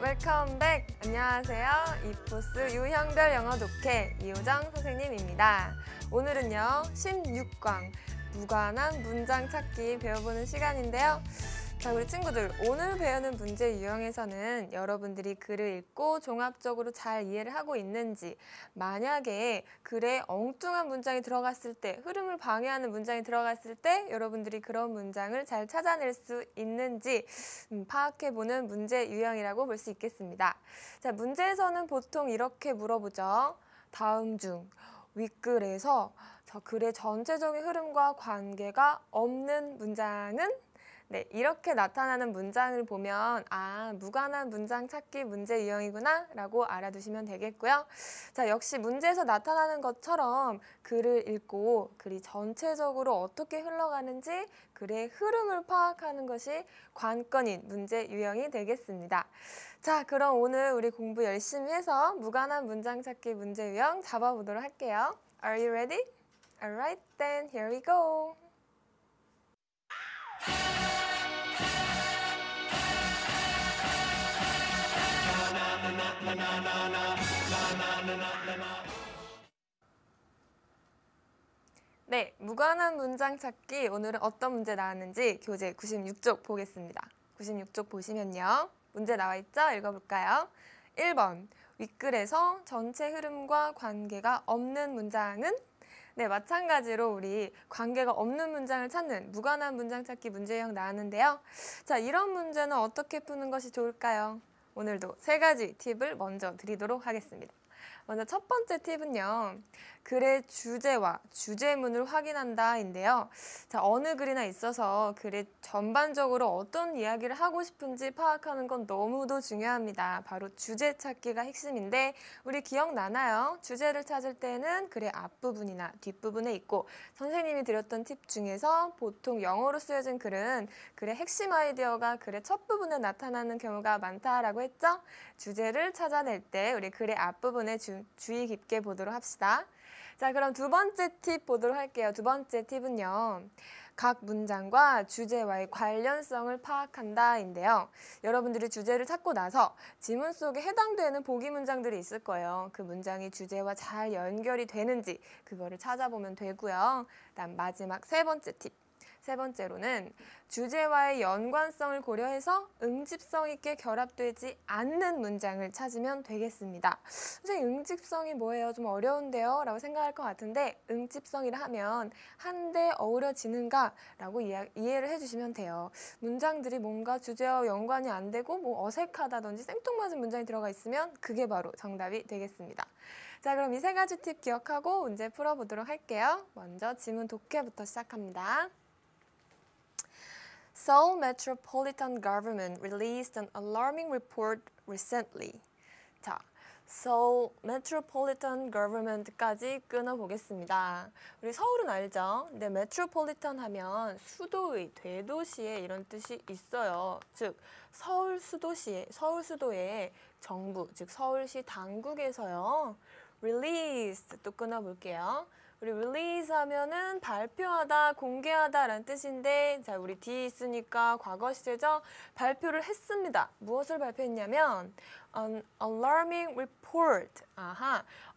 웰컴 백! 안녕하세요. 이포스 유형별 영어 독해 이호정 선생님입니다. 오늘은요, 16강 무관한 문장 찾기 배워보는 시간인데요. 자, 우리 친구들, 오늘 배우는 문제 유형에서는 여러분들이 글을 읽고 종합적으로 잘 이해를 하고 있는지, 만약에 글에 엉뚱한 문장이 들어갔을 때, 흐름을 방해하는 문장이 들어갔을 때 여러분들이 그런 문장을 잘 찾아낼 수 있는지 파악해보는 문제 유형이라고 볼 수 있겠습니다. 자, 문제에서는 보통 이렇게 물어보죠. 다음 중 윗글에서 글의 전체적인 흐름과 관계가 없는 문장은? 네, 이렇게 나타나는 문장을 보면 무관한 문장 찾기 문제 유형이구나 라고 알아두시면 되겠고요. 자, 역시 문제에서 나타나는 것처럼 글을 읽고 글이 전체적으로 어떻게 흘러가는지 글의 흐름을 파악하는 것이 관건인 문제 유형이 되겠습니다. 자, 그럼 오늘 우리 공부 열심히 해서 무관한 문장 찾기 문제 유형 잡아보도록 할게요. Are you ready? Alright, then here we go. 네, 무관한 문장 찾기 오늘은 어떤 문제 나왔는지 교재 96쪽 보겠습니다. 96쪽 보시면요. 문제 나와 있죠? 읽어볼까요? 1번, 윗글에서 전체 흐름과 관계가 없는 문장은? 네, 마찬가지로 우리 관계가 없는 문장을 찾는 무관한 문장 찾기 문제 유형 나왔는데요. 자, 이런 문제는 어떻게 푸는 것이 좋을까요? 오늘도 3가지 팁을 먼저 드리도록 하겠습니다. 먼저 첫 번째 팁은요. 글의 주제와 주제문을 확인한다인데요. 자, 어느 글이나 있어서 글의 전반적으로 어떤 이야기를 하고 싶은지 파악하는 건 너무도 중요합니다. 바로 주제 찾기가 핵심인데 우리 기억나나요? 주제를 찾을 때는 글의 앞부분이나 뒷부분에 있고 선생님이 드렸던 팁 중에서 보통 영어로 쓰여진 글은 글의 핵심 아이디어가 글의 첫 부분에 나타나는 경우가 많다라고 했죠? 주제를 찾아낼 때 우리 글의 앞부분에 주의 깊게 보도록 합시다. 자, 그럼 두 번째 팁 보도록 할게요. 두 번째 팁은요. 각 문장과 주제와의 관련성을 파악한다인데요. 여러분들이 주제를 찾고 나서 지문 속에 해당되는 보기 문장들이 있을 거예요. 그 문장이 주제와 잘 연결이 되는지 그거를 찾아보면 되고요. 그다음 마지막 세 번째 팁. 세 번째로는 주제와의 연관성을 고려해서 응집성 있게 결합되지 않는 문장을 찾으면 되겠습니다. 선생님, 응집성이 뭐예요? 좀 어려운데요? 라고 생각할 것 같은데 응집성이라 하면 한데 어우러지는가? 라고 이해를 해주시면 돼요. 문장들이 뭔가 주제와 연관이 안 되고 뭐 어색하다든지 생뚱맞은 문장이 들어가 있으면 그게 바로 정답이 되겠습니다. 자, 그럼 이 3가지 팁 기억하고 문제 풀어보도록 할게요. 먼저 지문 독해부터 시작합니다. Seoul Metropolitan Government released an alarming report recently. 자, Seoul Metropolitan Government까지 끊어보겠습니다. 우리 서울은 알죠? 근데 Metropolitan 하면 수도의, 대도시의 이런 뜻이 있어요. 즉, 서울 수도의 정부, 즉 서울시 당국에서요. Released 또 끊어볼게요. 우리 release 하면은 발표하다, 공개하다 라는 뜻인데 자, 우리 뒤에 있으니까 과거 시제죠? 발표를 했습니다. 무엇을 발표했냐면 an alarming report.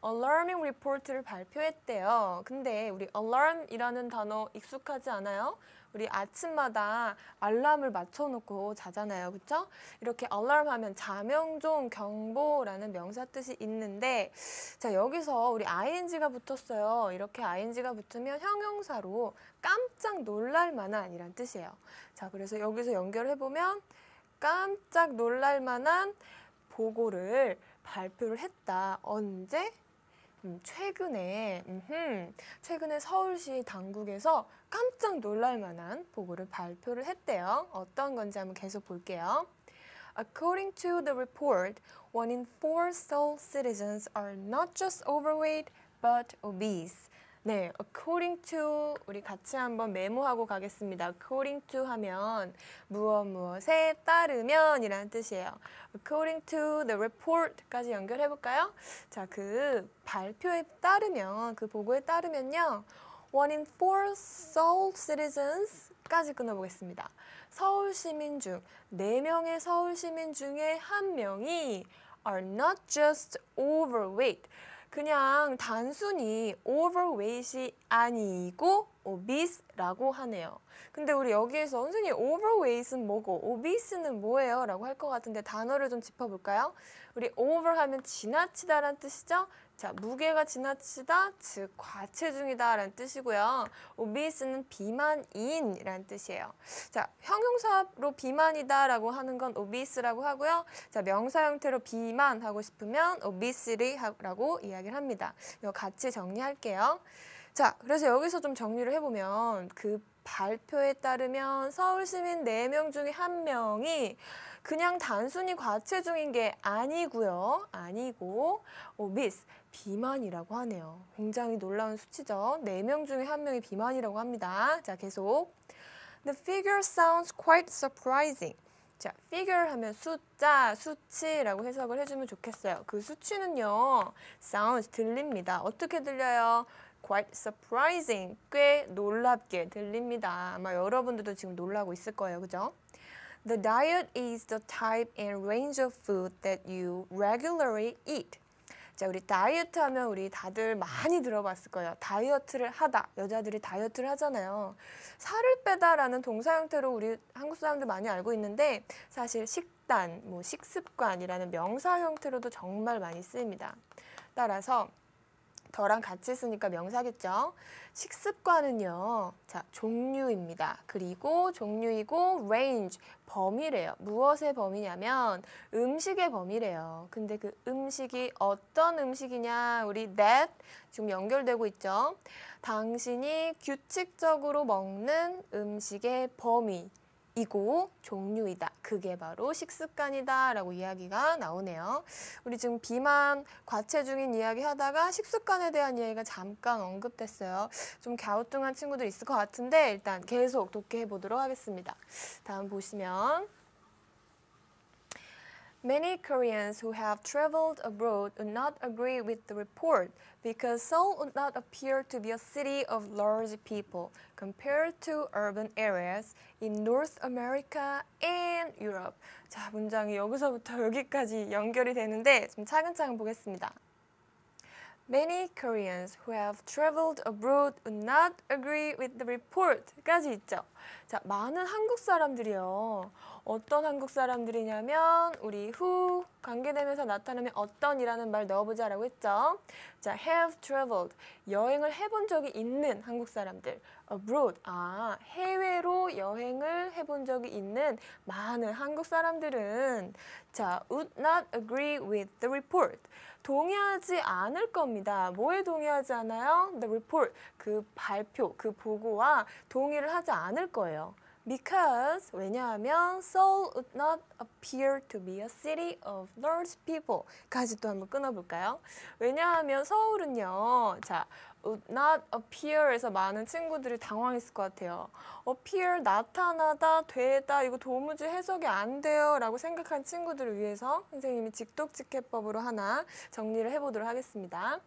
alarming report를 발표했대요. 근데 우리 alarm이라는 단어 익숙하지 않아요? 우리 아침마다 알람을 맞춰놓고 자잖아요. 그쵸? 이렇게 alarm 하면 자명종, 경보라는 명사 뜻이 있는데 자, 여기서 우리 ing가 붙었어요. 이렇게 ing가 붙으면 형용사로 깜짝 놀랄 만한 이란 뜻이에요. 자, 그래서 여기서 연결해보면 깜짝 놀랄 만한 보고를 발표를 했다. 언제? 최근에 서울시 당국에서 깜짝 놀랄 만한 보고를 발표를 했대요. 어떤 건지 한번 계속 볼게요. According to the report, 1 in 4 Seoul citizens are not just overweight but obese. 네, according to 우리 같이 한번 메모하고 가겠습니다. according to 하면 무엇에 따르면 이라는 뜻이에요. according to the report까지 연결해 볼까요? 자, 그 발표에 따르면, 그 보고에 따르면요. One in four Seoul citizens까지 끊어보겠습니다. 서울 시민 중 4명의 서울 시민 중에 1명이 are not just overweight. 그냥 단순히 overweight이 아니고 obese라고 하네요. 근데 우리 여기에서 선생님 overweight은 뭐고 obese는 뭐예요? 라고 할 것 같은데 단어를 좀 짚어볼까요? 우리 over 하면 지나치다라는 뜻이죠? 자, 무게가 지나치다, 즉 과체중이다 라는 뜻이고요. obese는 비만인이라는 뜻이에요. 자, 형용사로 비만이다 라고 하는 건 obese라고 하고요. 자, 명사 형태로 비만 하고 싶으면 obesity라고 이야기를 합니다. 이거 같이 정리할게요. 자, 그래서 여기서 좀 정리를 해보면 그 발표에 따르면 서울 시민 4명 중에 1명이 그냥 단순히 과체중인 게 아니고요. 아니고 obese, 비만이라고 하네요. 굉장히 놀라운 수치죠. 4명 중에 1명이 비만이라고 합니다. 자, 계속. The figure sounds quite surprising. 자, figure 하면 숫자, 수치라고 해석을 해주면 좋겠어요. 그 수치는요, sounds 들립니다. 어떻게 들려요? Quite surprising, 꽤 놀랍게 들립니다. 아마 여러분들도 지금 놀라고 있을 거예요, 그죠? The diet is the type and range of food that you regularly eat. 자, 우리 다이어트 하면 우리 다들 많이 들어봤을 거예요. 다이어트를 하다. 여자들이 다이어트를 하잖아요. 살을 빼다라는 동사 형태로 우리 한국 사람들 많이 알고 있는데 사실 식단, 뭐 식습관이라는 명사 형태로도 정말 많이 쓰입니다. 따라서 더랑 같이 쓰니까 명사겠죠. 식습관은요. 자, 종류입니다. 그리고 종류이고 range, 범위래요. 무엇의 범위냐면 음식의 범위래요. 근데 그 음식이 어떤 음식이냐? 우리 that 지금 연결되고 있죠. 당신이 규칙적으로 먹는 음식의 범위. 이고 종류이다. 그게 바로 식습관이다 라고 이야기가 나오네요. 우리 지금 비만, 과체중인 이야기 하다가 식습관에 대한 이야기가 잠깐 언급됐어요. 좀 갸우뚱한 친구들 있을 것 같은데 일단 계속 독해해 보도록 하겠습니다. 다음 보시면 Many Koreans who have traveled abroad would not agree with the report because Seoul would not appear to be a city of large people compared to urban areas in North America and Europe. 자, 문장이 여기서부터 여기까지 연결이 되는데 좀 차근차근 보겠습니다. Many Koreans who have traveled abroad would not agree with the report까지 있죠. 자, 많은 한국 사람들이요. 어떤 한국 사람들이냐면 우리 who 관계되면서 나타나면 어떤이라는 말 넣어보자라고 했죠. 자, have traveled, 여행을 해본 적이 있는 한국 사람들. abroad, 해외로 여행을 해본 적이 있는 많은 한국 사람들은 자, would not agree with the report. 동의하지 않을 겁니다. 뭐에 동의하지 않아요? The report, 그 발표, 그 보고와 동의를 하지 않을 거예요. Because, 왜냐하면 Seoul would not appear to be a city of large people. 까지 또 한번 끊어볼까요? 왜냐하면 서울은요, 자, would not appear에서 많은 친구들이 당황했을 것 같아요. appear, 나타나다, 되다, 이거 도무지 해석이 안 돼요 라고 생각한 친구들을 위해서 선생님이 직독직해법으로 하나 정리를 해보도록 하겠습니다.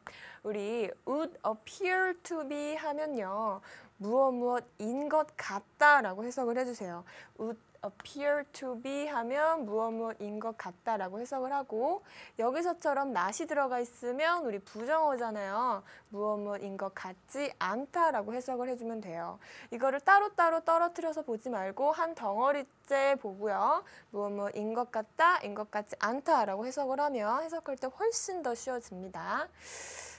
우리 would appear to be 하면요. 무엇인 것 같다라고 해석을 해주세요. would appear to be 하면 무엇인 것 같다라고 해석을 하고 여기서처럼 not이 들어가 있으면 우리 부정어잖아요. 무엇인 것 같지 않다라고 해석을 해주면 돼요. 이거를 따로따로 떨어뜨려서 보지 말고 한 덩어리째 보고요. 무엇인 것 같다, 인 것 같지 않다라고 해석을 하면 해석할 때 훨씬 더 쉬워집니다.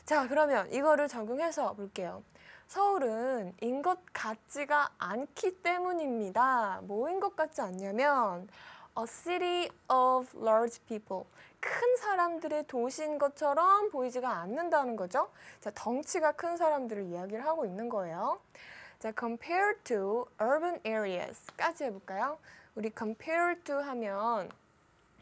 자, 그러면 이거를 적용해서 볼게요. 서울은 인 것 같지가 않기 때문입니다. 뭐인 것 같지 않냐면 a city of large people. 큰 사람들의 도시인 것처럼 보이지가 않는다는 거죠. 자, 덩치가 큰 사람들을 이야기를 하고 있는 거예요. 자, compared to urban areas까지 해볼까요? 우리 compared to 하면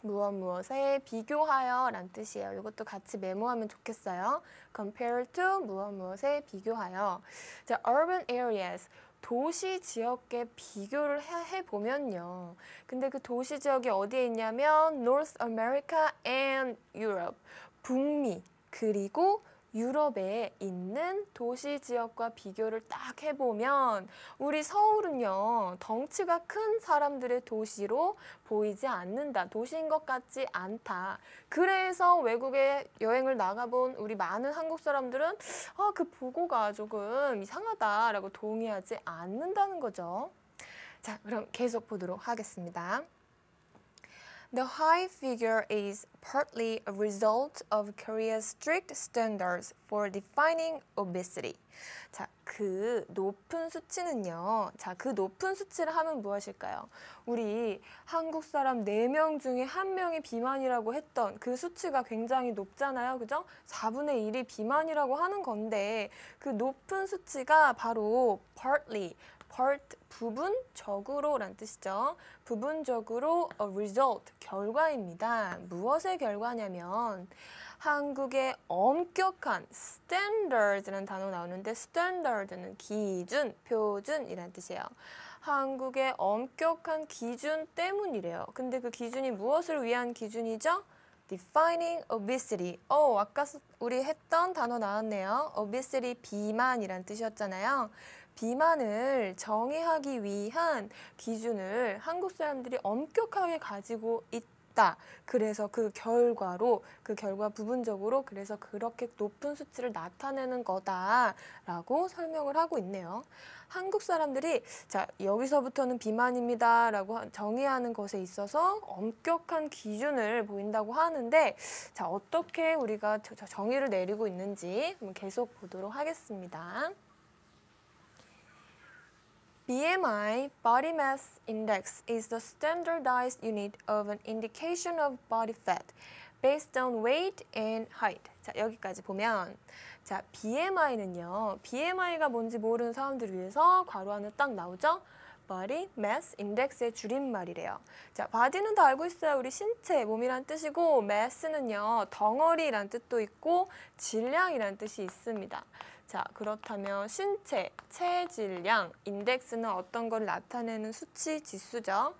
무엇에 비교하여 라는 뜻이에요. 이것도 같이 메모하면 좋겠어요. compare to 무엇에 비교하여. 자, urban areas, 도시 지역에 비교를 해보면요. 근데 그 도시 지역이 어디에 있냐면 North America and Europe, 북미 그리고 유럽에 있는 도시 지역과 비교를 딱 해보면 우리 서울은요, 덩치가 큰 사람들의 도시로 보이지 않는다. 도시인 것 같지 않다. 그래서 외국에 여행을 나가본 우리 많은 한국 사람들은 그 보고가 조금 이상하다라고 동의하지 않는다는 거죠. 자, 그럼 계속 보도록 하겠습니다. The high figure is partly a result of Korea's strict standards for defining obesity. 자, 그 높은 수치는요. 자, 그 높은 수치를 하면 무엇일까요? 우리 한국 사람 4명 중에 1명이 비만이라고 했던 그 수치가 굉장히 높잖아요. 그죠? 4분의 1이 비만이라고 하는 건데 그 높은 수치가 바로 partly part 부분적으로 란 뜻이죠. 부분적으로 a result 결과입니다. 무엇의 결과냐면 한국의 엄격한 standards라는 단어 나오는데 standard는 기준, 표준이란 뜻이에요. 한국의 엄격한 기준 때문이래요. 근데 그 기준이 무엇을 위한 기준이죠? Defining obesity. 아까 우리 했던 단어 나왔네요. obesity 비만이란 뜻이었잖아요. 비만을 정의하기 위한 기준을 한국 사람들이 엄격하게 가지고 있다. 그래서 그 결과 부분적으로 그래서 그렇게 높은 수치를 나타내는 거다라고 설명을 하고 있네요. 한국 사람들이 자, 여기서부터는 비만입니다라고 정의하는 것에 있어서 엄격한 기준을 보인다고 하는데 자, 어떻게 우리가 정의를 내리고 있는지 계속 보도록 하겠습니다. BMI, Body Mass Index, is the standardized unit of an indication of body fat based on weight and height. 자, 여기까지 보면 자, BMI는요. BMI가 뭔지 모르는 사람들을 위해서 괄호 안에 딱 나오죠? Body Mass Index의 줄임말이래요. 자, body는 다 알고 있어요. 우리 신체, 몸이란 뜻이고 mass는요. 덩어리란 뜻도 있고 질량이란 뜻이 있습니다. 자, 그렇다면 신체, 체질량, 인덱스는 어떤 걸 나타내는 수치, 지수죠.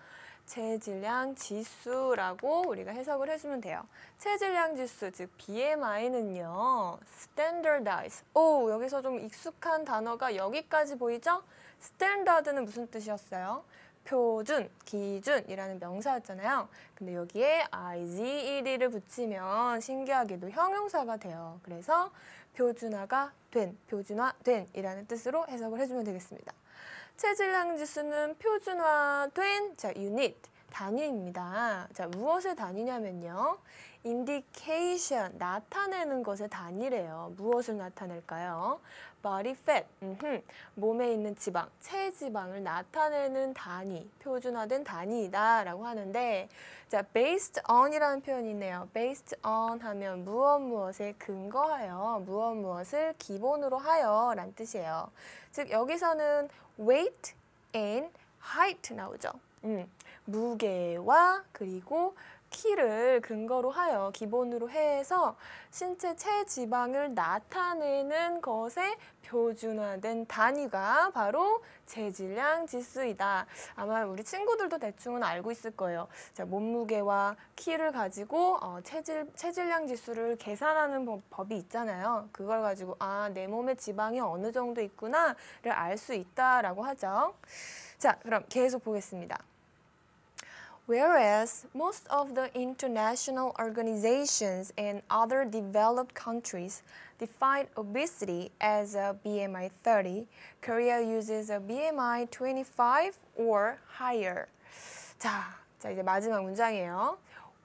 체질량 지수라고 우리가 해석을 해주면 돼요. 체질량 지수, 즉 BMI는요. standardize. 여기서 좀 익숙한 단어가 여기까지 보이죠? standard는 무슨 뜻이었어요? 표준, 기준이라는 명사였잖아요. 근데 여기에 IGED를 붙이면 신기하게도 형용사가 돼요. 그래서 표준화된 이라는 뜻으로 해석을 해주면 되겠습니다. 체질량 지수는 표준화된 유닛, 단위입니다. 자, 무엇의 단위냐면요. indication, 나타내는 것의 단위래요. 무엇을 나타낼까요? body fat, 몸에 있는 지방, 체지방을 나타내는 단위, 표준화된 단위이다 라고 하는데 자, based on이라는 표현이 있네요. based on 하면 무엇에 근거하여, 무엇을 기본으로 하여 라는 뜻이에요. 즉 여기서는 weight and height 나오죠. 무게와 그리고 키를 근거로 하여 기본으로 해서 신체 체지방을 나타내는 것의 표준화된 단위가 바로 체질량 지수이다. 아마 우리 친구들도 대충은 알고 있을 거예요. 자, 몸무게와 키를 가지고 체질량 지수를 계산하는 법이 있잖아요. 그걸 가지고 내 몸에 지방이 어느 정도 있구나를 알 수 있다라고 하죠. 자, 그럼 계속 보겠습니다. Whereas most of the international organizations and other developed countries define obesity as a BMI 30, Korea uses a BMI 25 or higher. 자, 이제 마지막 문장이에요.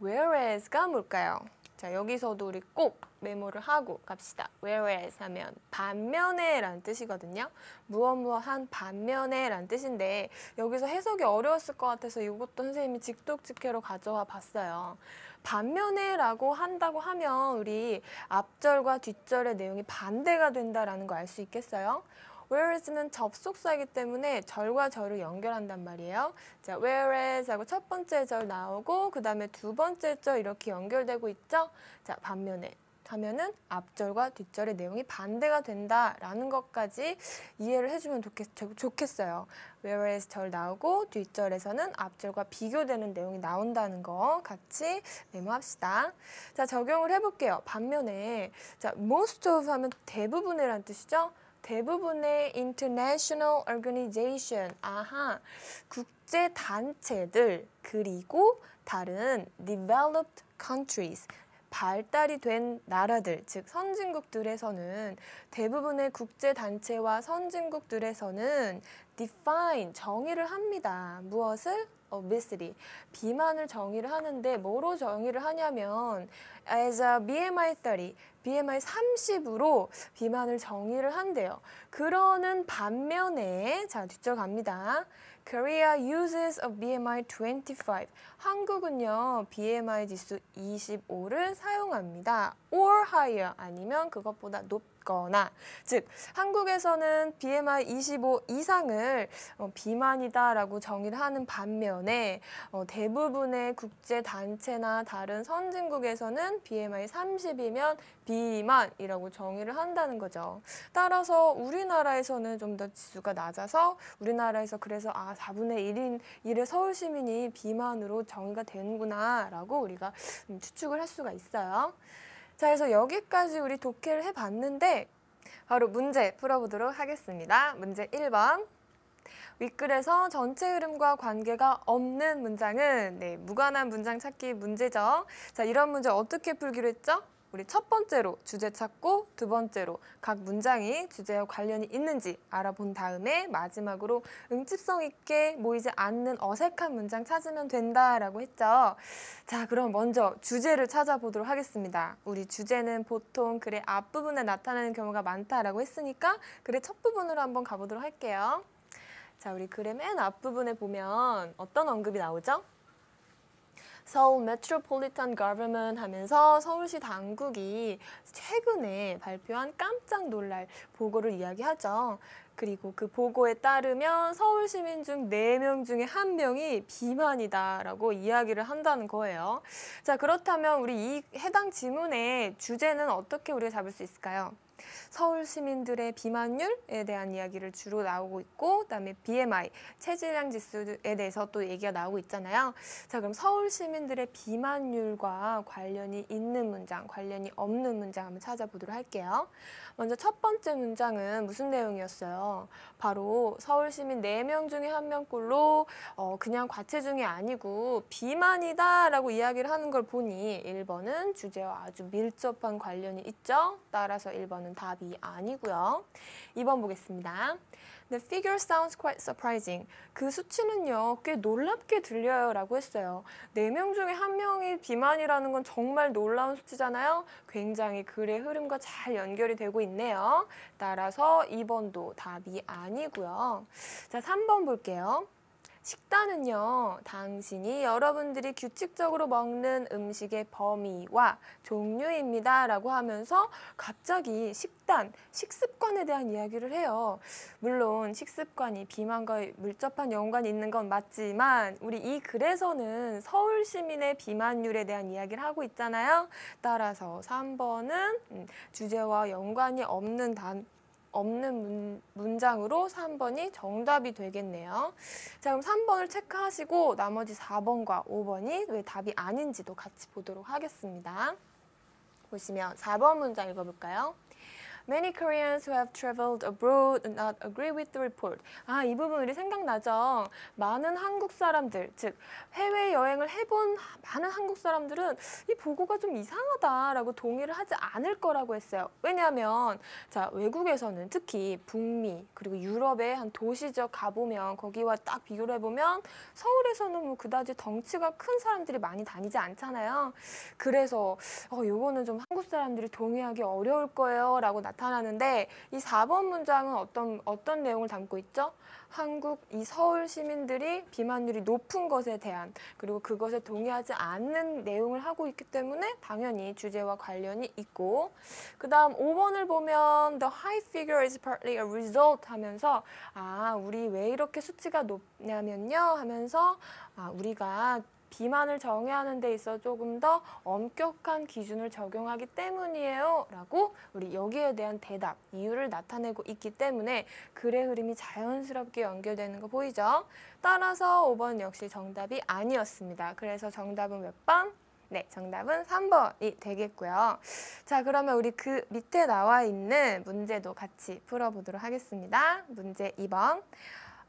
Whereas가 뭘까요? 자, 여기서도 우리 꼭 메모를 하고 갑시다. Whereas 하면 반면에 라는 뜻이거든요. 무엇한 반면에 라는 뜻인데 여기서 해석이 어려웠을 것 같아서 이것도 선생님이 직독직해로 가져와 봤어요. 반면에 라고 한다고 하면 우리 앞절과 뒷절의 내용이 반대가 된다라는 거 알 수 있겠어요? Whereas는 접속사이기 때문에 절과 절을 연결한단 말이에요. 자, whereas 하고 첫 번째 절 나오고 그 다음에 두 번째 절 이렇게 연결되고 있죠? 자, 반면에 하면은 앞절과 뒷절의 내용이 반대가 된다라는 것까지 이해를 해주면 좋겠어요. whereas 절 나오고 뒷절에서는 앞절과 비교되는 내용이 나온다는 거 같이 메모합시다. 자, 적용을 해볼게요. 반면에 자, most of 하면 대부분이란 뜻이죠. 대부분의 international organization, 아하, 국제 단체들 그리고 다른 developed countries, 발달이 된 나라들, 즉 선진국들에서는 대부분의 국제 단체와 선진국들에서는 define, 정의를 합니다. 무엇을? obesity, 비만을 정의를 하는데 뭐로 정의를 하냐면 as a BMI 30, BMI 30으로 비만을 정의를 한대요. 그러는 반면에 자, 뒷절 갑니다. Korea uses a BMI 25. 한국은요, BMI 지수 25를 사용합니다. or higher, 아니면 그것보다 높거나. 즉, 한국에서는 BMI 25 이상을 비만이다라고 정의를 하는 반면에 대부분의 국제단체나 다른 선진국에서는 BMI 30이면 비만이라고 정의를 한다는 거죠. 따라서 우리나라에서는 좀 더 지수가 낮아서 우리나라에서 그래서 4분의 1의 서울 시민이 비만으로 정의가 되는구나 라고 우리가 추측을 할 수가 있어요. 자, 그래서 여기까지 우리 독해를 해봤는데 바로 문제 풀어보도록 하겠습니다. 문제 1번. 윗글에서 전체 흐름과 관계가 없는 문장은 무관한 문장 찾기 문제죠. 자, 이런 문제 어떻게 풀기로 했죠? 우리 첫 번째로 주제 찾고 두 번째로 각 문장이 주제와 관련이 있는지 알아본 다음에 마지막으로 응집성 있게 모이지 않는 어색한 문장 찾으면 된다라고 했죠. 자, 그럼 먼저 주제를 찾아보도록 하겠습니다. 우리 주제는 보통 글의 앞부분에 나타나는 경우가 많다라고 했으니까 글의 첫 부분으로 한번 가보도록 할게요. 자, 우리 글의 맨 앞부분에 보면 어떤 언급이 나오죠? 서울 메트로폴리탄 거버먼트 하면서 서울시 당국이 최근에 발표한 깜짝 놀랄 보고를 이야기하죠. 그리고 그 보고에 따르면 서울 시민 중 4명 중에 1명이 비만이다라고 이야기를 한다는 거예요. 자, 그렇다면 우리 이 해당 지문의 주제는 어떻게 우리가 잡을 수 있을까요? 서울 시민들의 비만율에 대한 이야기를 주로 나오고 있고 그다음에 BMI, 체질량 지수에 대해서 또 얘기가 나오고 있잖아요. 자, 그럼 서울 시민들의 비만율과 관련이 있는 문장, 관련이 없는 문장 한번 찾아보도록 할게요. 먼저 첫 번째 문장은 무슨 내용이었어요? 바로 서울 시민 4명 중에 1명꼴로 그냥 과체중이 아니고 비만이다라고 이야기를 하는 걸 보니 1번은 주제와 아주 밀접한 관련이 있죠. 따라서 1번은 답이 아니고요. 2번 보겠습니다. The figure sounds quite surprising. 그 수치는요, 꽤 놀랍게 들려요 라고 했어요. 4명 중에 1명이 비만이라는 건 정말 놀라운 수치잖아요. 굉장히 글의 흐름과 잘 연결이 되고 있네요. 따라서 2번도 답이 아니고요. 자, 3번 볼게요. 식단은요, 당신이 여러분들이 규칙적으로 먹는 음식의 범위와 종류입니다 라고 하면서 갑자기 식단, 식습관에 대한 이야기를 해요. 물론 식습관이 비만과 밀접한 연관이 있는 건 맞지만 우리 이 글에서는 서울 시민의 비만율에 대한 이야기를 하고 있잖아요. 따라서 3번은 주제와 연관이 없는 문장으로 3번이 정답이 되겠네요. 자, 그럼 3번을 체크하시고 나머지 4번과 5번이 왜 답이 아닌지도 같이 보도록 하겠습니다. 보시면 4번 문장 읽어볼까요? Many Koreans who have traveled abroad do not agree with the report. 이 부분 우리 생각나죠? 많은 한국 사람들, 즉 해외여행을 해본 많은 한국 사람들은 이 보고가 좀 이상하다라고 동의를 하지 않을 거라고 했어요. 왜냐하면 자, 외국에서는 특히 북미 그리고 유럽의 한 도시 지역 가보면 거기와 딱 비교를 해보면 서울에서는 뭐 그다지 덩치가 큰 사람들이 많이 다니지 않잖아요. 그래서 요거는 좀 한국 사람들이 동의하기 어려울 거예요 라고 나타나는데 이 4번 문장은 어떤 내용을 담고 있죠? 이 서울 시민들이 비만율이 높은 것에 대한 그리고 그것에 동의하지 않는 내용을 하고 있기 때문에 당연히 주제와 관련이 있고 그 다음 5번을 보면 The high figure is partly a result 하면서 우리 왜 이렇게 수치가 높냐면요 하면서 우리가 비만을 정의하는 데 있어 조금 더 엄격한 기준을 적용하기 때문이에요 라고 우리 여기에 대한 대답, 이유를 나타내고 있기 때문에 글의 흐름이 자연스럽게 연결되는 거 보이죠? 따라서 5번 역시 정답이 아니었습니다. 그래서 정답은 몇 번? 네, 정답은 3번이 되겠고요. 자, 그러면 우리 그 밑에 나와 있는 문제도 같이 풀어보도록 하겠습니다. 문제 2번.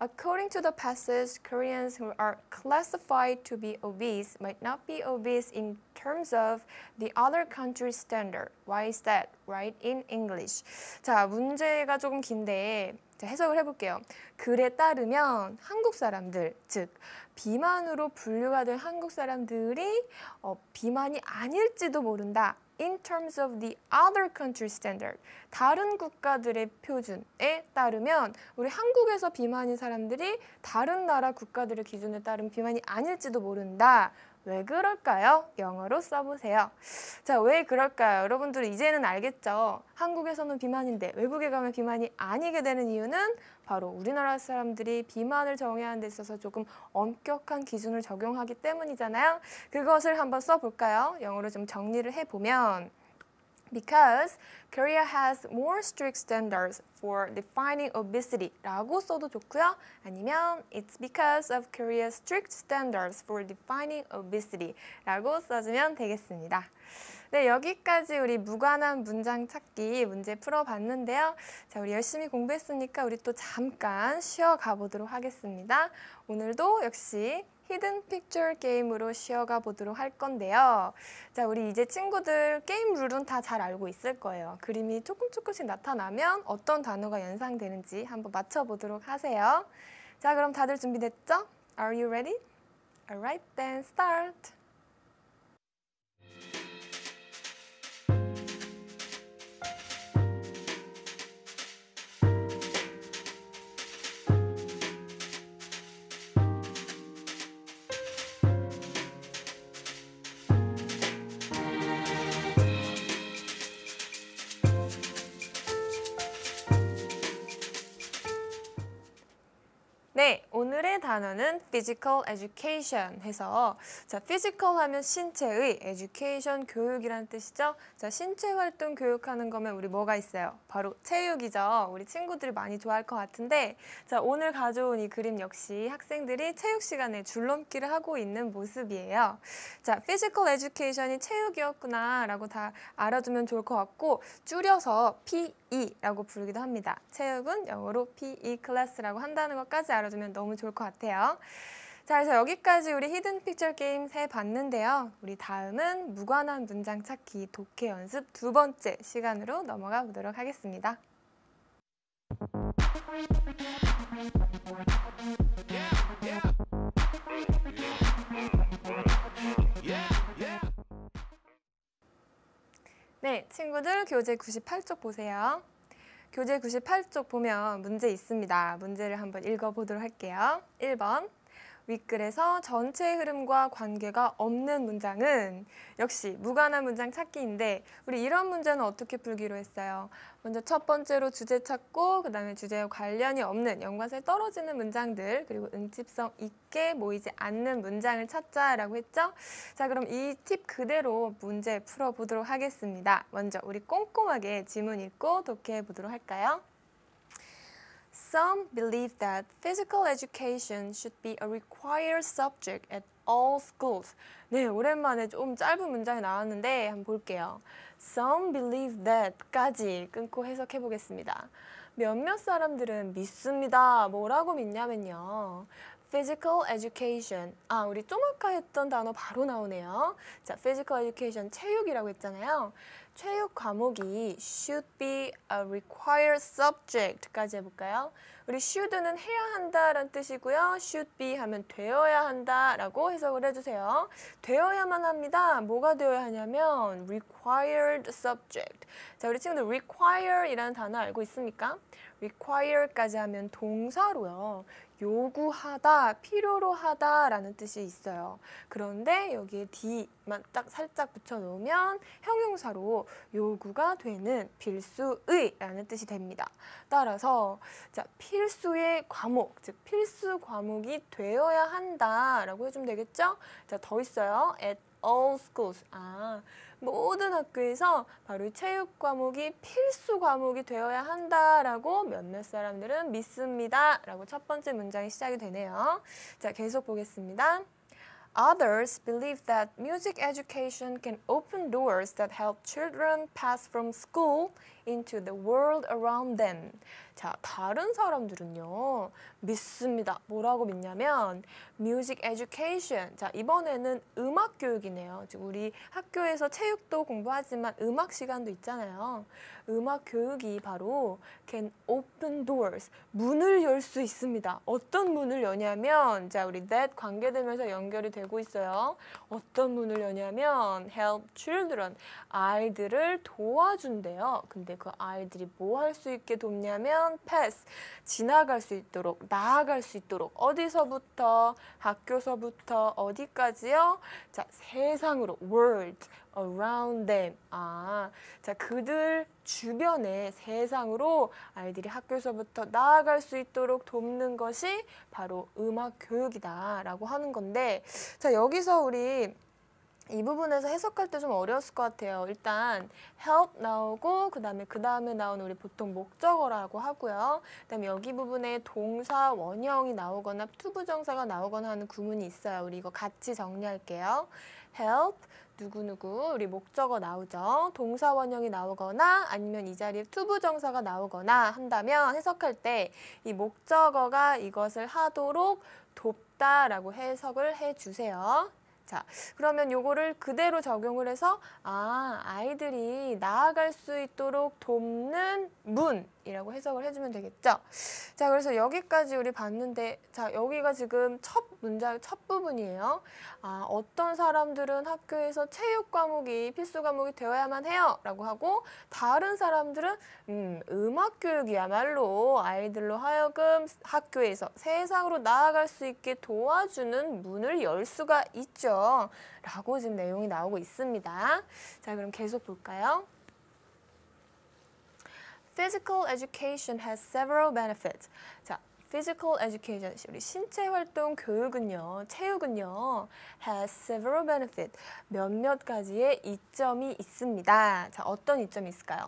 According to the passage, Koreans who are classified to be obese might not be obese in terms of the other country's standard. Why is that? Write in English. 자, 문제가 조금 긴데 해석을 해볼게요. 글에 따르면 한국 사람들, 즉 비만으로 분류가 된 한국 사람들이 비만이 아닐지도 모른다. In terms of the other country standard. 다른 국가들의 표준에 따르면 우리 한국에서 비만인 사람들이 다른 나라 국가들의 기준에 따른 비만이 아닐지도 모른다. 왜 그럴까요? 영어로 써보세요. 자, 왜 그럴까요? 여러분들 이제는 알겠죠? 한국에서는 비만인데 외국에 가면 비만이 아니게 되는 이유는 바로 우리나라 사람들이 비만을 정의하는 데 있어서 조금 엄격한 기준을 적용하기 때문이잖아요. 그것을 한번 써볼까요? 영어로 좀 정리를 해보면 Because Korea has more strict standards for defining obesity 라고 써도 좋고요. 아니면 It's because of Korea's strict standards for defining obesity 라고 써주면 되겠습니다. 네, 여기까지 우리 무관한 문장 찾기 문제 풀어봤는데요. 자, 우리 열심히 공부했으니까 우리 또 잠깐 쉬어가 보도록 하겠습니다. 오늘도 역시 히든 픽처 게임으로 쉬어가 보도록 할 건데요. 자, 우리 이제 친구들 게임 룰은 다 잘 알고 있을 거예요. 그림이 조금씩 나타나면 어떤 단어가 연상되는지 한번 맞춰보도록 하세요. 자, 그럼 다들 준비됐죠? Are you ready? Alright, then start! 네, 오늘의 단어는 physical education 해서 자, physical 하면 신체의, education 교육이라는 뜻이죠. 자, 신체 활동 교육하는 거면 우리 뭐가 있어요? 바로 체육이죠. 우리 친구들이 많이 좋아할 것 같은데 자, 오늘 가져온 이 그림 역시 학생들이 체육 시간에 줄넘기를 하고 있는 모습이에요. 자, physical education이 체육이었구나 라고 다 알아두면 좋을 것 같고 줄여서 PE라고 부르기도 합니다. 체육은 영어로 PE 클래스라고 한다는 것까지 알아두면 너무 좋을 것 같아요. 자, 그래서 여기까지 우리 히든 픽처 게임 해봤는데요. 우리 다음은 무관한 문장 찾기 독해 연습 2번째 시간으로 넘어가 보도록 하겠습니다. 네, 친구들 교재 98쪽 보세요. 교재 98쪽 보면 문제 있습니다. 문제를 한번 읽어보도록 할게요. 1번. 윗글에서 전체 흐름과 관계가 없는 문장은 역시 무관한 문장 찾기인데 우리 이런 문제는 어떻게 풀기로 했어요? 먼저 첫 번째로 주제 찾고 그 다음에 주제와 관련이 없는 연관성이 떨어지는 문장들 그리고 응집성 있게 모이지 않는 문장을 찾자라고 했죠? 자, 그럼 이 팁 그대로 문제 풀어보도록 하겠습니다. 먼저 우리 꼼꼼하게 지문 읽고 독해해 보도록 할까요? Some believe that physical education should be a required subject at all schools. 네, 오랜만에 좀 짧은 문장이 나왔는데 한번 볼게요. Some believe that까지 끊고 해석해 보겠습니다. 몇몇 사람들은 믿습니다. 뭐라고 믿냐면요. Physical education. 아, 우리 좀 아까 했던 단어 바로 나오네요. 자, physical education, 체육이라고 했잖아요. 체육 과목이 should be a required subject까지 해볼까요? 우리 should는 해야 한다라는 뜻이고요. should be 하면 되어야 한다라고 해석을 해주세요. 되어야만 합니다. 뭐가 되어야 하냐면 required subject. 자, 우리 친구들 require이라는 단어 알고 있습니까? require까지 하면 동사로요. 요구하다, 필요로 하다라는 뜻이 있어요. 그런데 여기에 D만 딱 살짝 붙여놓으면 형용사로 하고 요구가 되는 필수의라는 뜻이 됩니다. 따라서 자, 필수의 과목, 즉 필수 과목이 되어야 한다라고 해주면 되겠죠? 자, 더 있어요. At all schools. 모든 학교에서 바로 체육 과목이 필수 과목이 되어야 한다라고 몇몇 사람들은 믿습니다. 라고 첫 번째 문장이 시작이 되네요. 자, 계속 보겠습니다. Others believe that music education can open doors that help children pass from school into the world around them. 자, 다른 사람들은요, 믿습니다. 뭐라고 믿냐면, music education. 자, 이번에는 음악 교육이네요. 즉, 우리 학교에서 체육도 공부하지만 음악 시간도 있잖아요. 음악 교육이 바로 can open doors. 문을 열 수 있습니다. 어떤 문을 여냐면, 자, 우리 that 관계되면서 연결이 되고 있어요. 어떤 문을 여냐면, help children. 아이들을 도와준대요. 근데 그 아이들이 뭐 할 수 있게 돕냐면 pass, 지나갈 수 있도록, 나아갈 수 있도록 어디서부터, 학교서부터 어디까지요? 자, 세상으로, world around them. 자, 그들 주변의 세상으로 아이들이 학교에서부터 나아갈 수 있도록 돕는 것이 바로 음악 교육이다라고 하는 건데, 자, 여기서 우리 이 부분에서 해석할 때 좀 어려웠을 것 같아요. 일단 help 나오고 그 다음에 나오는 우리 보통 목적어라고 하고요. 그다음에 여기 부분에 동사 원형이 나오거나 투부정사가 나오거나 하는 구문이 있어요. 우리 이거 같이 정리할게요. help 누구누구 우리 목적어 나오죠. 동사 원형이 나오거나 아니면 이 자리에 투부정사가 나오거나 한다면 해석할 때 이 목적어가 이것을 하도록 돕다라고 해석을 해주세요. 자, 그러면 요거를 그대로 적용을 해서 아이들이 나아갈 수 있도록 돕는 문이라고 해석을 해주면 되겠죠. 자, 그래서 여기까지 우리 봤는데, 자, 여기가 지금 첫 문장 첫 부분이에요. 어떤 사람들은 학교에서 체육 과목이 필수 과목이 되어야만 해요 라고 하고, 다른 사람들은 음악 교육이야말로 아이들로 하여금 학교에서 세상으로 나아갈 수 있게 도와주는 문을 열 수가 있죠 라고 지금 내용이 나오고 있습니다. 자, 그럼 계속 볼까요? Physical education has several benefits. 자, physical education, 우리 신체 활동 교육은요, 체육은요, has several benefits. 몇몇 가지의 이점이 있습니다. 자, 어떤 이점이 있을까요?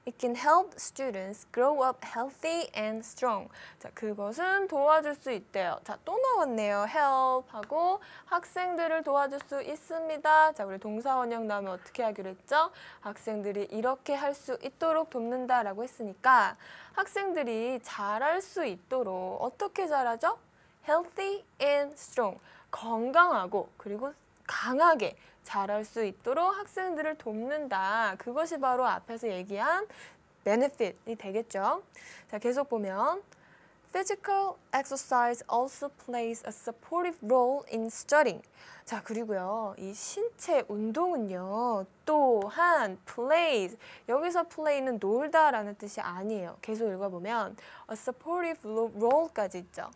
It can help students grow up healthy and strong. 자, 그것은 도와줄 수 있대요. 자, 또 나왔네요. help 하고 학생들을 도와줄 수 있습니다. 자, 우리 동사 원형 나오면 어떻게 하기로 했죠? 학생들이 이렇게 할 수 있도록 돕는다라고 했으니까 학생들이 잘할 수 있도록 어떻게 잘하죠? healthy and strong. 건강하고 그리고 강하게 잘할 수 있도록 학생들을 돕는다. 그것이 바로 앞에서 얘기한 benefit이 되겠죠. 자, 계속 보면 Physical exercise also plays a supportive role in studying. 자, 그리고요, 이 신체 운동은요, 또한 plays, 여기서 play는 놀다라는 뜻이 아니에요. 계속 읽어보면 a supportive role까지 있죠.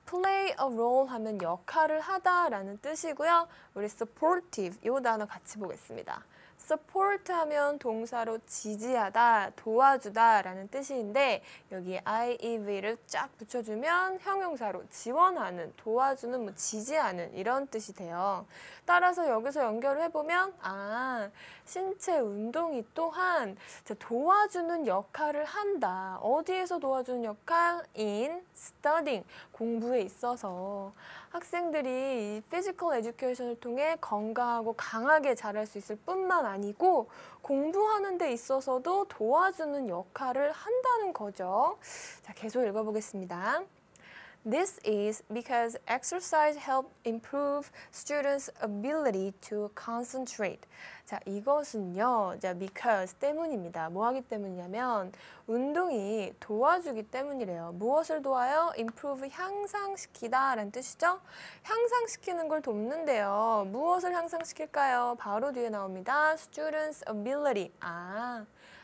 play a role 하면 역할을 하다라는 뜻이고요. 우리 supportive 이 단어 같이 보겠습니다. support 하면 동사로 지지하다, 도와주다 라는 뜻인데 여기에 IEV를 쫙 붙여주면 형용사로 지원하는, 도와주는, 뭐 지지하는 이런 뜻이 돼요. 따라서 여기서 연결을 해보면 신체 운동이 또한 도와주는 역할을 한다. 어디에서 도와주는 역할? in studying, 공부에 있어서 학생들이 이 physical education을 통해 건강하고 강하게 자랄 수 있을 뿐만 아니고 공부하는 데 있어서도 도와주는 역할을 한다는 거죠. 자, 계속 읽어보겠습니다. This is because exercise helps improve students' ability to concentrate. 자, 이것은요, 자, because 때문입니다. 뭐 하기 때문이냐면 운동이 도와주기 때문이래요. 무엇을 도와요? improve, 향상시키다 라는 뜻이죠. 향상시키는 걸 돕는데요. 무엇을 향상시킬까요? 바로 뒤에 나옵니다. students' ability.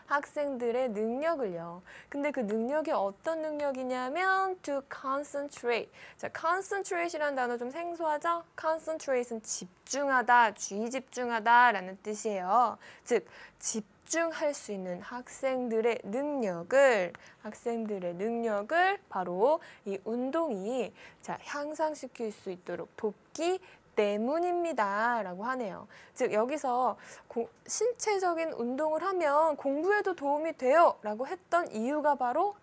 학생들의 능력을요. 근데 그 능력이 어떤 능력이냐면 to concentrate. 자, concentrate이라는 단어 좀 생소하죠? concentrate은 집중하다, 주의 집중하다 라는 뜻이에요. 즉, 집중할 수 있는 학생들의 능력을 바로 이 운동이 향상시킬 수 있도록 돕기 때문입니다. 라고 하네요. 즉 여기서 신체적인 운동을 하면 공부에도 도움이 돼요. 라고 했던 이유가 바로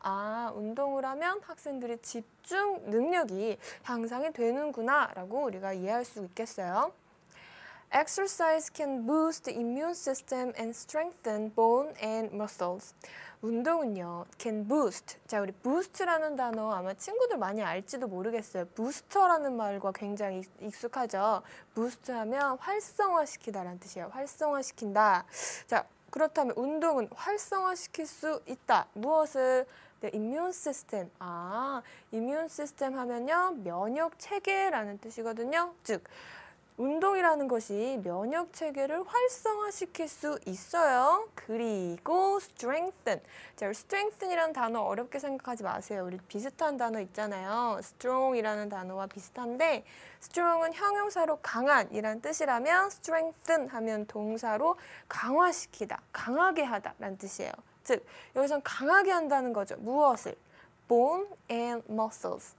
운동을 하면 학생들의 집중 능력이 향상이 되는구나 라고 우리가 이해할 수 있겠어요. Exercise can boost the immune system and strengthen bone and muscles. 운동은요, can boost. 자, 우리 boost라는 단어 아마 친구들 많이 알지도 모르겠어요. 부스터라는 말과 굉장히 익숙하죠. boost 하면 활성화시키다라는 뜻이에요. 활성화시킨다. 자, 그렇다면 운동은 활성화시킬 수 있다. 무엇을? The immune system. immune system 하면요, 면역 체계라는 뜻이거든요. 즉, 운동이라는 것이 면역 체계를 활성화시킬 수 있어요. 그리고 strengthen. 자, strengthen이라는 단어 어렵게 생각하지 마세요. 우리 비슷한 단어 있잖아요. strong이라는 단어와 비슷한데 strong은 형용사로 강한이란 뜻이라면 strengthen 하면 동사로 강화시키다, 강하게 하다라는 뜻이에요. 즉, 여기선 강하게 한다는 거죠. 무엇을? bone and muscles.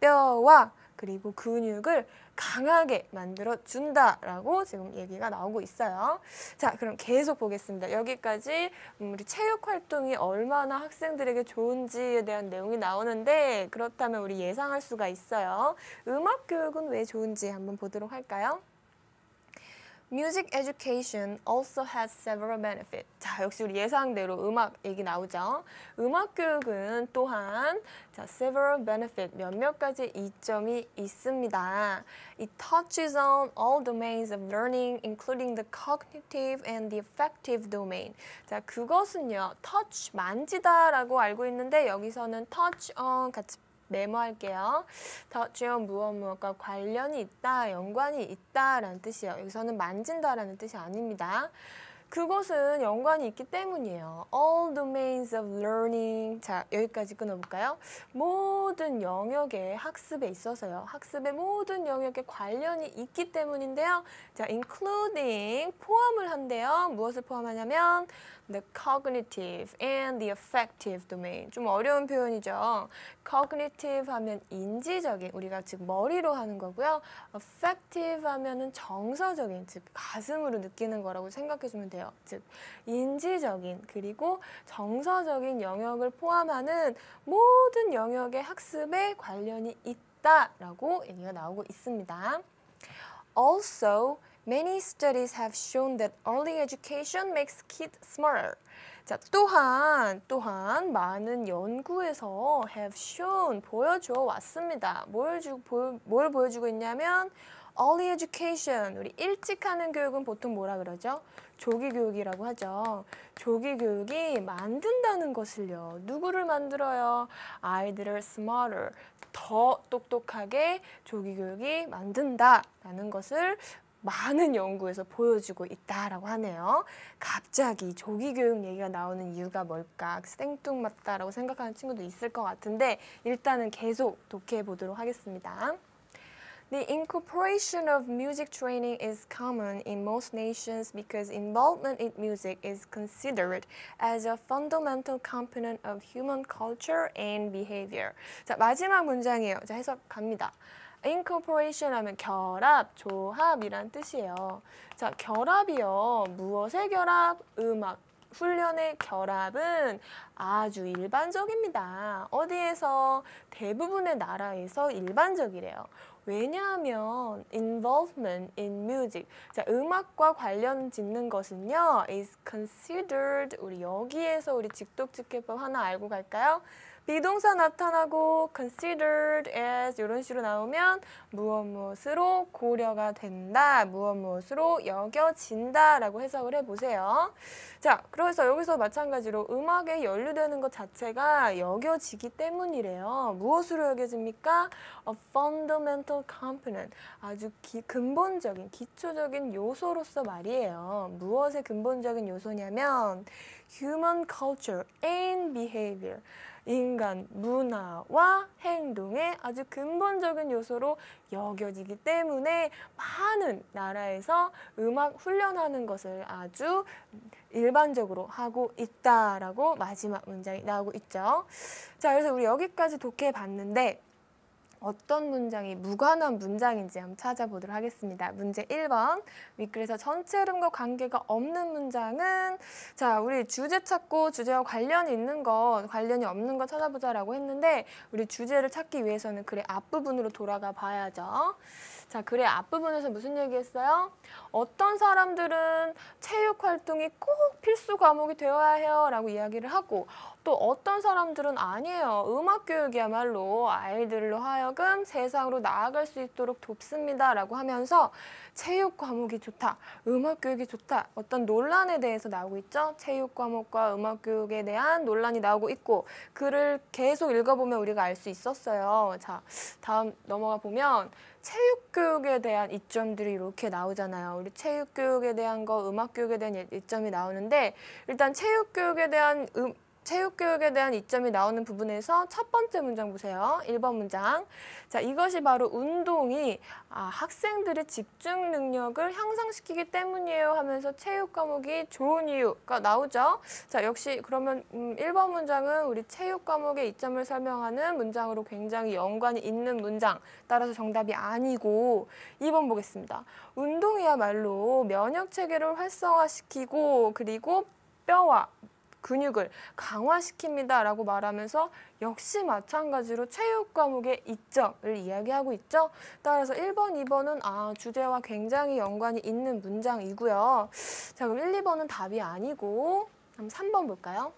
뼈와 그리고 근육을 강하게 만들어준다라고 지금 얘기가 나오고 있어요. 자, 그럼 계속 보겠습니다. 여기까지 우리 체육 활동이 얼마나 학생들에게 좋은지에 대한 내용이 나오는데 그렇다면 우리 예상할 수가 있어요. 음악 교육은 왜 좋은지 한번 보도록 할까요? Music education also has several benefits. 자, 역시 우리 예상대로 음악 얘기 나오죠. 음악 교육은 또한 several benefit, 몇몇 가지 이점이 있습니다. It touches on all domains of learning, including the cognitive and the affective domain. 자, 그것은요, touch, 만지다라고 알고 있는데 여기서는 touch on 같이 메모할게요. touch on 무엇과 관련이 있다, 연관이 있다라는 뜻이에요. 여기서는 만진다라는 뜻이 아닙니다. 그것은 연관이 있기 때문이에요. All domains of learning. 자, 여기까지 끊어볼까요? 모든 영역의 학습에 있어서요. 학습의 모든 영역에 관련이 있기 때문인데요. 자, including 포함을 한대요. 무엇을 포함하냐면 the cognitive and the affective domain. 좀 어려운 표현이죠. cognitive 하면 인지적인, 우리가 즉 머리로 하는 거고요. affective 하면은 정서적인, 즉 가슴으로 느끼는 거라고 생각해주면 돼요. 즉 인지적인 그리고 정서적인 영역을 포함하는 모든 영역의 학습에 관련이 있다라고 얘기가 나오고 있습니다. Also, many studies have shown that early education makes kids smarter. 자, 또한 많은 연구에서 have shown, 보여줘 왔습니다. 뭘 보여주고 있냐면 early education, 우리 일찍 하는 교육은 보통 뭐라 그러죠? 조기 교육이라고 하죠. 조기 교육이 만든다는 것을요. 누구를 만들어요? 아이들을 smarter, 더 똑똑하게 조기 교육이 만든다라는 것을 많은 연구에서 보여주고 있다라고 하네요. 갑자기 조기 교육 얘기가 나오는 이유가 뭘까? 생뚱맞다라고 생각하는 친구도 있을 것 같은데 일단은 계속 독해해 보도록 하겠습니다. The incorporation of music training is common in most nations because involvement in music is considered as a fundamental component of human culture and behavior. 자, 마지막 문장이에요. 자, 해석 갑니다. incorporation 하면 결합, 조합이란 뜻이에요. 자, 결합이요. 무엇의 결합? 음악. 훈련의 결합은 아주 일반적입니다. 어디에서? 대부분의 나라에서 일반적이래요. 왜냐하면 involvement in music, 자, 음악과 관련 짓는 것은요, is considered, 우리 여기에서 우리 직독직해법 하나 알고 갈까요? 비동사 나타나고 considered as 이런 식으로 나오면 무엇으로 고려가 된다, 무엇으로 여겨진다 라고 해석을 해보세요. 자, 그래서 여기서 마찬가지로 음악에 연루되는 것 자체가 여겨지기 때문이래요. 무엇으로 여겨집니까? A fundamental component, 아주 근본적인, 기초적인 요소로서 말이에요. 무엇의 근본적인 요소냐면 human culture and behavior. 인간 문화와 행동의 아주 근본적인 요소로 여겨지기 때문에 많은 나라에서 음악 훈련하는 것을 아주 일반적으로 하고 있다라고 마지막 문장이 나오고 있죠. 자, 그래서 우리 여기까지 독해 봤는데 어떤 문장이 무관한 문장인지 한번 찾아보도록 하겠습니다. 문제 1번. 윗글에서 전체 흐름과 관계가 없는 문장은 자, 우리 주제 찾고 주제와 관련이 있는 것, 관련이 없는 것 찾아보자라고 했는데 우리 주제를 찾기 위해서는 글의 앞부분으로 돌아가 봐야죠. 자, 글의 앞부분에서 무슨 얘기했어요? 어떤 사람들은 체육 활동이 꼭 필수 과목이 되어야 해요 라고 이야기를 하고 또 어떤 사람들은 아니에요. 음악 교육이야말로 아이들로 하여금 세상으로 나아갈 수 있도록 돕습니다 라고 하면서 체육 과목이 좋다, 음악 교육이 좋다 어떤 논란에 대해서 나오고 있죠. 체육 과목과 음악 교육에 대한 논란이 나오고 있고 글을 계속 읽어보면 우리가 알 수 있었어요. 자, 다음 넘어가 보면 체육교육에 대한 이점들이 이렇게 나오잖아요. 우리 체육교육에 대한 거, 음악교육에 대한 이점이 나오는데 일단 체육교육에 대한 이점이 나오는 부분에서 첫 번째 문장 보세요. 1번 문장. 자, 이것이 바로 운동이 학생들의 집중 능력을 향상시키기 때문이에요 하면서 체육 과목이 좋은 이유가 나오죠. 자, 역시 그러면 1번 문장은 우리 체육 과목의 이점을 설명하는 문장으로 굉장히 연관이 있는 문장. 따라서 정답이 아니고 2번 보겠습니다. 운동이야말로 면역 체계를 활성화시키고 그리고 뼈와 근육을 강화시킵니다 라고 말하면서 역시 마찬가지로 체육 과목의 이점을 이야기하고 있죠. 따라서 1번, 2번은 주제와 굉장히 연관이 있는 문장이고요. 자, 그럼 1, 2번은 답이 아니고 그럼 3번 볼까요?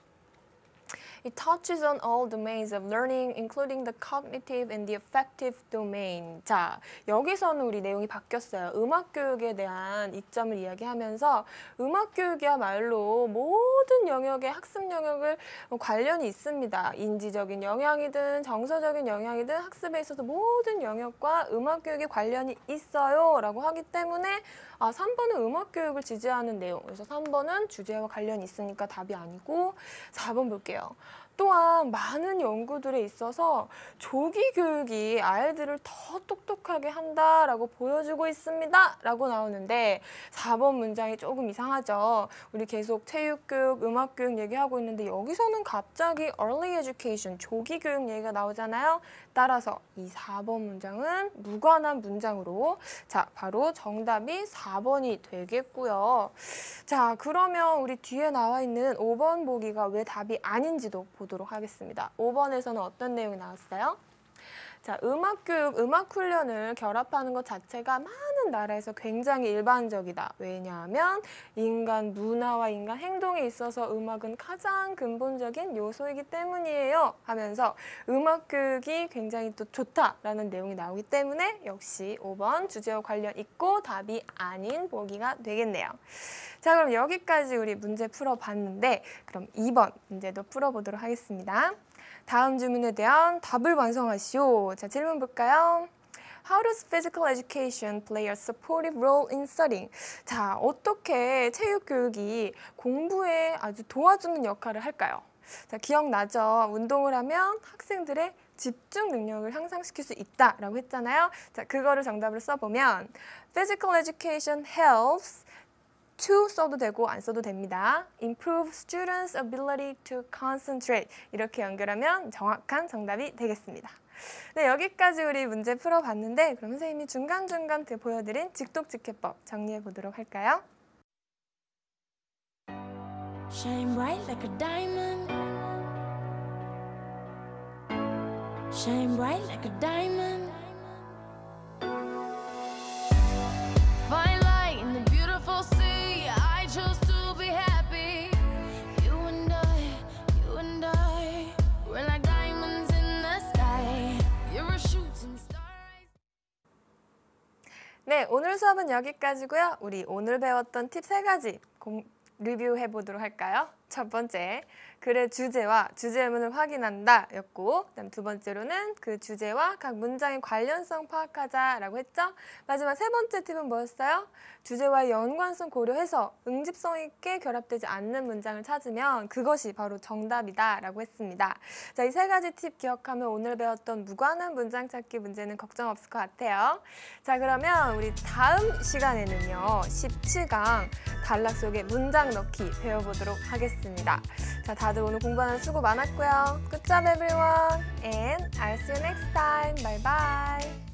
It touches on all domains of learning, including the cognitive and the affective domain. 자, 여기서는 우리 내용이 바뀌었어요. 음악교육에 대한 이점을 이야기하면서 음악교육이야말로 모든 영역의 학습 영역을 관련이 있습니다. 인지적인 영향이든 정서적인 영향이든 학습에 있어서 모든 영역과 음악교육이 관련이 있어요. 라고 하기 때문에 3번은 음악교육을 지지하는 내용. 그래서 3번은 주제와 관련이 있으니까 답이 아니고 4번 볼게요. 또한 많은 연구들에 있어서 조기 교육이 아이들을 더 똑똑하게 한다라고 보여주고 있습니다. 라고 나오는데 4번 문장이 조금 이상하죠. 우리 계속 체육교육, 음악교육 얘기하고 있는데 여기서는 갑자기 early education, 조기 교육 얘기가 나오잖아요. 따라서 이 4번 문장은 무관한 문장으로 자, 바로 정답이 4번이 되겠고요. 자, 그러면 우리 뒤에 나와 있는 5번 보기가 왜 답이 아닌지도 보도록 하겠습니다. 5번에서는 어떤 내용이 나왔어요? 자, 음악교육, 음악훈련을 결합하는 것 자체가 많은 나라에서 굉장히 일반적이다. 왜냐하면 인간 문화와 인간 행동에 있어서 음악은 가장 근본적인 요소이기 때문이에요. 하면서 음악교육이 굉장히 또 좋다라는 내용이 나오기 때문에 역시 5번 주제와 관련 있고 답이 아닌 보기가 되겠네요. 자, 그럼 여기까지 우리 문제 풀어봤는데 그럼 2번 문제도 풀어보도록 하겠습니다. 다음 질문에 대한 답을 완성하시오. 자, 질문 볼까요? How does physical education play a supportive role in studying? 자, 어떻게 체육교육이 공부에 아주 도와주는 역할을 할까요? 자, 기억나죠? 운동을 하면 학생들의 집중 능력을 향상시킬 수 있다라고 했잖아요. 자, 그거를 정답으로 써보면 Physical education helps to 써도 되고 안 써도 됩니다. Improve students' ability to concentrate. 이렇게 연결하면 정확한 정답이 되겠습니다. 네, 여기까지 우리 문제 풀어봤는데 그럼 선생님이 중간중간 보여드린 직독직해법 정리해 보도록 할까요? Shine bright like a diamond. Shine bright like a diamond. Fine light in the beautiful sea. I chose to be happy. You and I, we're like diamonds in the sky. You're a shooting star. 네, 오늘 수업은 여기까지고요. 우리 오늘 배웠던 팁 3가지 리뷰해 보도록 할까요? 첫 번째, 글의 주제와 주제문을 확인한다 였고, 그다음 두 번째로는 그 주제와 각 문장의 관련성 파악하자라고 했죠. 마지막 세 번째 팁은 뭐였어요? 주제와의 연관성 고려해서 응집성 있게 결합되지 않는 문장을 찾으면 그것이 바로 정답이다라고 했습니다. 자, 이 세 가지 팁 기억하면 오늘 배웠던 무관한 문장 찾기 문제는 걱정 없을 것 같아요. 자, 그러면 우리 다음 시간에는요, 17강 단락 속에 문장 넣기 배워보도록 하겠습니다. 자, 다들 오늘 공부하는 수고 많았고요. Good job everyone and I'll see you next time. Bye bye.